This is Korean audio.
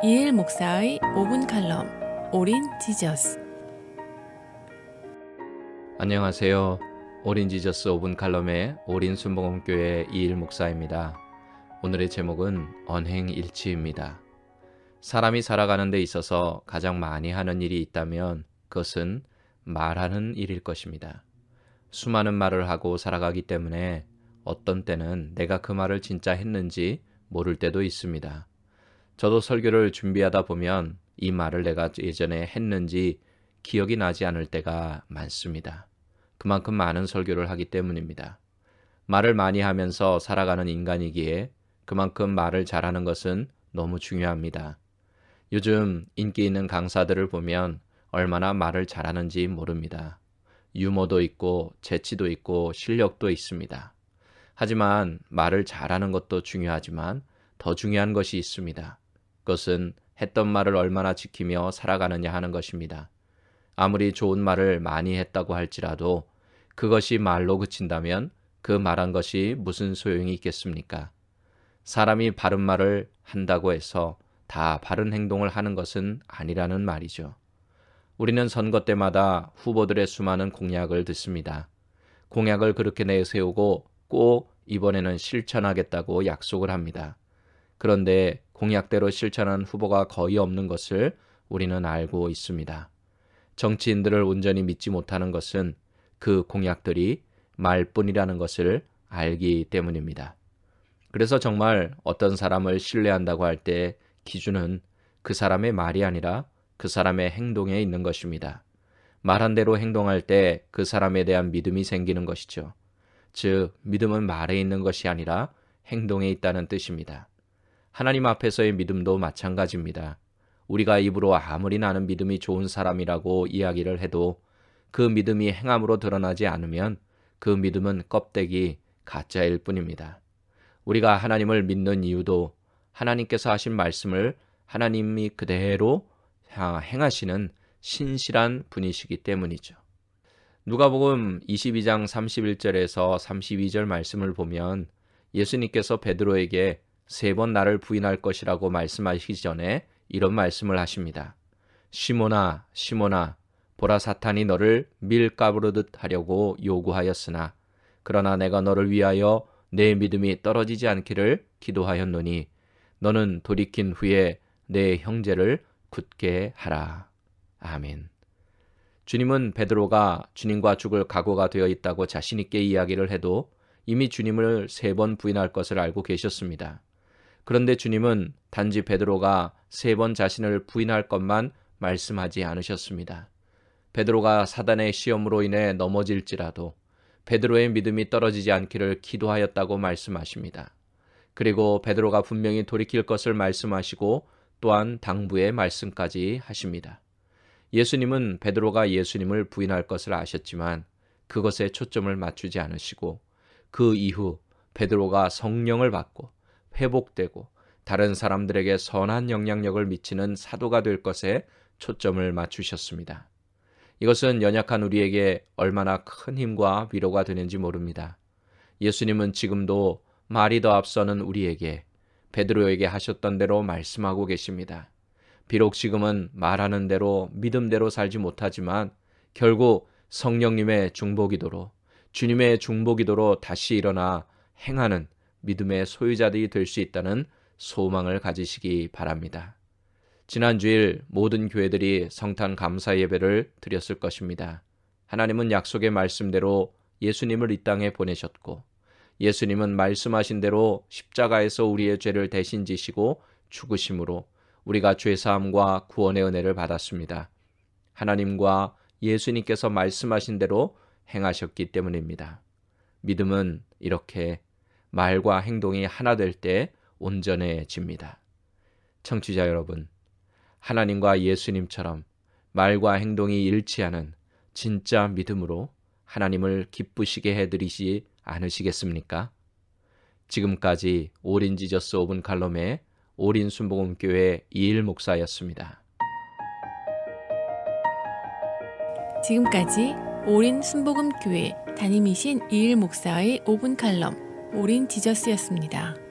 이일 목사의 5분 칼럼 오린 지저스. 안녕하세요. 오린 지저스 5분 칼럼의 오린 순복음교회 이일 목사입니다. 오늘의 제목은 언행일치입니다. 사람이 살아가는 데 있어서 가장 많이 하는 일이 있다면 그것은 말하는 일일 것입니다. 수많은 말을 하고 살아가기 때문에 어떤 때는 내가 그 말을 진짜 했는지 모를 때도 있습니다. 저도 설교를 준비하다 보면 이 말을 내가 예전에 했는지 기억이 나지 않을 때가 많습니다. 그만큼 많은 설교를 하기 때문입니다. 말을 많이 하면서 살아가는 인간이기에 그만큼 말을 잘하는 것은 너무 중요합니다. 요즘 인기 있는 강사들을 보면 얼마나 말을 잘하는지 모릅니다. 유머도 있고 재치도 있고 실력도 있습니다. 하지만 말을 잘하는 것도 중요하지만 더 중요한 것이 있습니다. 그것은 했던 말을 얼마나 지키며 살아가느냐 하는 것입니다. 아무리 좋은 말을 많이 했다고 할지라도 그것이 말로 그친다면 그 말한 것이 무슨 소용이 있겠습니까? 사람이 바른 말을 한다고 해서 다 바른 행동을 하는 것은 아니라는 말이죠. 우리는 선거 때마다 후보들의 수많은 공약을 듣습니다. 공약을 그렇게 내세우고 꼭 이번에는 실천하겠다고 약속을 합니다. 그런데 공약대로 실천한 후보가 거의 없는 것을 우리는 알고 있습니다. 정치인들을 온전히 믿지 못하는 것은 그 공약들이 말뿐이라는 것을 알기 때문입니다. 그래서 정말 어떤 사람을 신뢰한다고 할 때 기준은 그 사람의 말이 아니라 그 사람의 행동에 있는 것입니다. 말한 대로 행동할 때 그 사람에 대한 믿음이 생기는 것이죠. 즉, 믿음은 말에 있는 것이 아니라 행동에 있다는 뜻입니다. 하나님 앞에서의 믿음도 마찬가지입니다. 우리가 입으로 아무리 나는 믿음이 좋은 사람이라고 이야기를 해도 그 믿음이 행함으로 드러나지 않으면 그 믿음은 껍데기, 가짜일 뿐입니다. 우리가 하나님을 믿는 이유도 하나님께서 하신 말씀을 하나님이 그대로 행하시는 신실한 분이시기 때문이죠. 누가복음 22장 31절에서 32절 말씀을 보면 예수님께서 베드로에게 3번 나를 부인할 것이라고 말씀하시기 전에 이런 말씀을 하십니다. 시몬아, 시몬아, 보라 사탄이 너를 밀가부르듯 하려고 요구하였으나 그러나 내가 너를 위하여 내 믿음이 떨어지지 않기를 기도하였노니 너는 돌이킨 후에 내 형제를 굳게 하라. 아멘. 주님은 베드로가 주님과 죽을 각오가 되어 있다고 자신 있게 이야기를 해도 이미 주님을 3번 부인할 것을 알고 계셨습니다. 그런데 주님은 단지 베드로가 3번 자신을 부인할 것만 말씀하지 않으셨습니다. 베드로가 사단의 시험으로 인해 넘어질지라도 베드로의 믿음이 떨어지지 않기를 기도하였다고 말씀하십니다. 그리고 베드로가 분명히 돌이킬 것을 말씀하시고 또한 당부의 말씀까지 하십니다. 예수님은 베드로가 예수님을 부인할 것을 아셨지만 그것에 초점을 맞추지 않으시고 그 이후 베드로가 성령을 받고 회복되고 다른 사람들에게 선한 영향력을 미치는 사도가 될 것에 초점을 맞추셨습니다. 이것은 연약한 우리에게 얼마나 큰 힘과 위로가 되는지 모릅니다. 예수님은 지금도 말이 더 앞서는 우리에게 베드로에게 하셨던 대로 말씀하고 계십니다. 비록 지금은 말하는 대로 믿음대로 살지 못하지만 결국 성령님의 중보기도로 주님의 중보기도로 다시 일어나 행하는 믿음의 소유자들이 될 수 있다는 소망을 가지시기 바랍니다. 지난 주일 모든 교회들이 성탄 감사 예배를 드렸을 것입니다. 하나님은 약속의 말씀대로 예수님을 이 땅에 보내셨고 예수님은 말씀하신 대로 십자가에서 우리의 죄를 대신 지시고 죽으심으로 우리가 죄사함과 구원의 은혜를 받았습니다. 하나님과 예수님께서 말씀하신 대로 행하셨기 때문입니다. 믿음은 이렇게 말과 행동이 하나 될 때 온전해집니다. 청취자 여러분, 하나님과 예수님처럼 말과 행동이 일치하는 진짜 믿음으로 하나님을 기쁘시게 해드리지 않으시겠습니까? 지금까지 오린 지저스 5분 칼럼의 오린 순복음교회 이일 목사였습니다. 지금까지 오린 순복음교회 담임이신 이일 목사의 5분 칼럼 오린 지저스였습니다.